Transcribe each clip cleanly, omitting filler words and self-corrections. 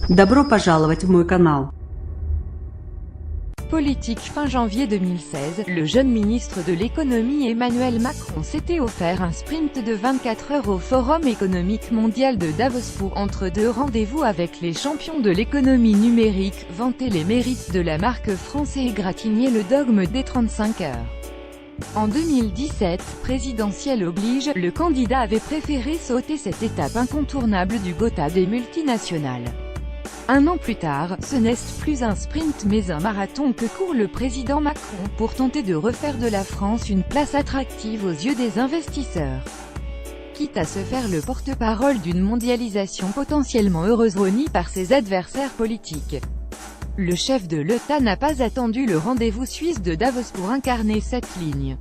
Добро пожаловать в мой канал. Politique. Fin janvier 2016, le jeune ministre de l'économie Emmanuel Macron s'était offert un sprint de 24 heures au Forum économique mondial de Davos pour, entre deux rendez-vous avec les champions de l'économie numérique, vanter les mérites de la marque France et égratigner le dogme des 35 heures. En 2017, présidentielle oblige, le candidat avait préféré sauter cette étape incontournable du Gotha des multinationales. Un an plus tard, ce n'est plus un sprint mais un marathon que court le président Macron pour tenter de refaire de la France une place attractive aux yeux des investisseurs. Quitte à se faire le porte-parole d'une mondialisation potentiellement heureuse honnie par ses adversaires politiques. Le chef de l'État n'a pas attendu le rendez-vous suisse de Davos pour incarner cette ligne.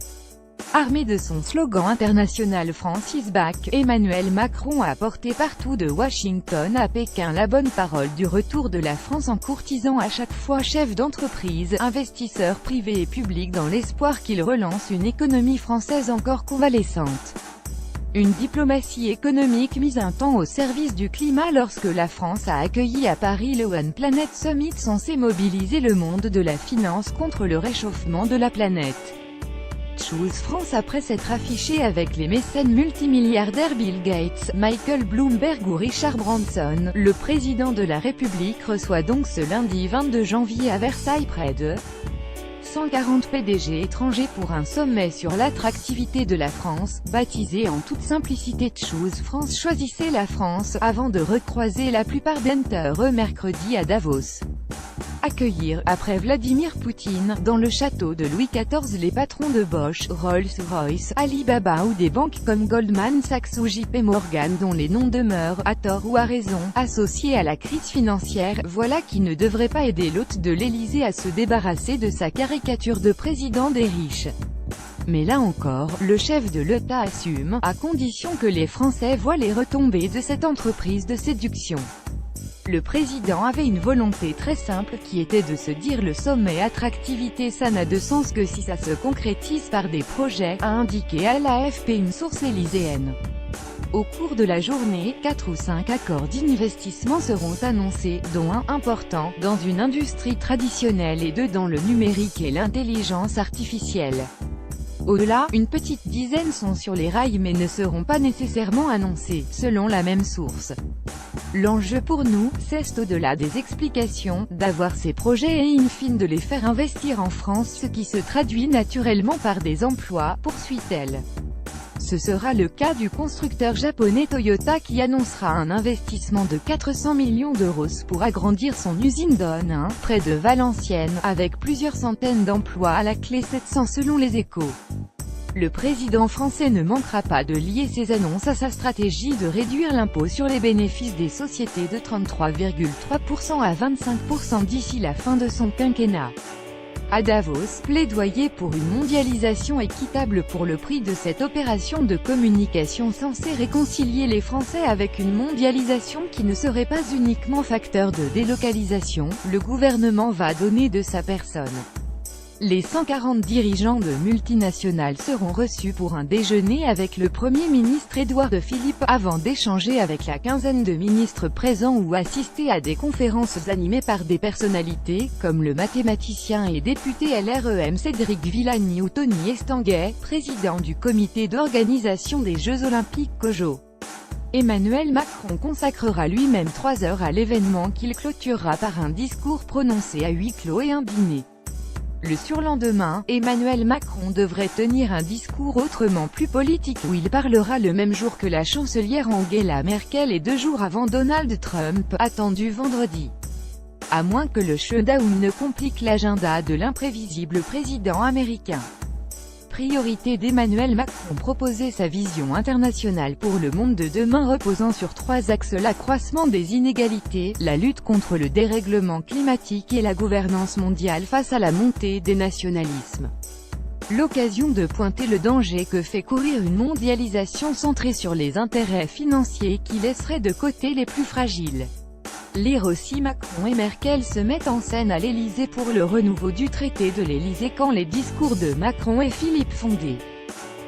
Armé de son slogan international France is back, Emmanuel Macron a porté partout de Washington à Pékin la bonne parole du retour de la France en courtisant à chaque fois chefs d'entreprise, investisseurs privés et publics dans l'espoir qu'il relance une économie française encore convalescente. Une diplomatie économique mise un temps au service du climat lorsque la France a accueilli à Paris le One Planet Summit censé mobiliser le monde de la finance contre le réchauffement de la planète. Choose France après s'être affiché avec les mécènes multimilliardaires Bill Gates, Michael Bloomberg ou Richard Branson, le président de la République reçoit donc ce lundi 22 janvier à Versailles près de 140 PDG étrangers pour un sommet sur l'attractivité de la France, baptisé en toute simplicité Choose France. Choisissez la France, avant de recroiser la plupart d'entre eux mercredi à Davos. Accueillir, après Vladimir Poutine, dans le château de Louis XIV les patrons de Bosch, Rolls-Royce, Alibaba ou des banques comme Goldman Sachs ou JP Morgan dont les noms demeurent, à tort ou à raison, associés à la crise financière, voilà qui ne devrait pas aider l'hôte de l'Élysée à se débarrasser de sa caricature de président des riches. Mais là encore, le chef de l'État assume, à condition que les Français voient les retombées de cette entreprise de séduction. Le président avait une volonté très simple qui était de se dire le sommet attractivité ça n'a de sens que si ça se concrétise par des projets, a indiqué à l'AFP une source élyséenne. Au cours de la journée, 4 ou 5 accords d'investissement seront annoncés, dont un important, dans une industrie traditionnelle et 2 dans le numérique et l'intelligence artificielle. Au-delà, une petite dizaine sont sur les rails mais ne seront pas nécessairement annoncés, selon la même source. L'enjeu pour nous, c'est au-delà des explications, d'avoir ces projets et in fine de les faire investir en France ce qui se traduit naturellement par des emplois, poursuit-elle. Ce sera le cas du constructeur japonais Toyota qui annoncera un investissement de 400 millions d'euros pour agrandir son usine d'Onne, près de Valenciennes, avec plusieurs centaines d'emplois à la clé 700 selon les Échos. Le président français ne manquera pas de lier ses annonces à sa stratégie de réduire l'impôt sur les bénéfices des sociétés de 33,3% à 25% d'ici la fin de son quinquennat. À Davos, plaidoyer pour une mondialisation équitable pour le prix de cette opération de communication censée réconcilier les Français avec une mondialisation qui ne serait pas uniquement facteur de délocalisation, le gouvernement va donner de sa personne. Les 140 dirigeants de multinationales seront reçus pour un déjeuner avec le Premier ministre Édouard Philippe, avant d'échanger avec la quinzaine de ministres présents ou assister à des conférences animées par des personnalités, comme le mathématicien et député LREM Cédric Villani ou Tony Estanguet, président du comité d'organisation des Jeux Olympiques COJO. Emmanuel Macron consacrera lui-même 3 heures à l'événement qu'il clôturera par un discours prononcé à huis clos et un dîner. Le surlendemain, Emmanuel Macron devrait tenir un discours autrement plus politique où il parlera le même jour que la chancelière Angela Merkel et 2 jours avant Donald Trump, attendu vendredi. À moins que le shutdown ne complique l'agenda de l'imprévisible président américain. Priorité d'Emmanuel Macron: proposer sa vision internationale pour le monde de demain reposant sur 3 axes: l'accroissement des inégalités, la lutte contre le dérèglement climatique et la gouvernance mondiale face à la montée des nationalismes. L'occasion de pointer le danger que fait courir une mondialisation centrée sur les intérêts financiers qui laisserait de côté les plus fragiles. Lire aussi: Macron et Merkel se mettent en scène à l'Élysée pour le renouveau du traité de l'Élysée quand les discours de Macron et Philippe fondés.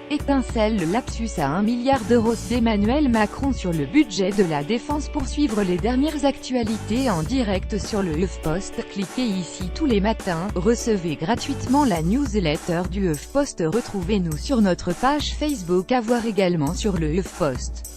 Étincelle le lapsus à 1 milliard d'euros d'Emmanuel Macron sur le budget de la défense. Pour suivre les dernières actualités en direct sur le HuffPost, cliquez ici tous les matins. Recevez gratuitement la newsletter du HuffPost. Retrouvez-nous sur notre page Facebook à voir également sur le HuffPost.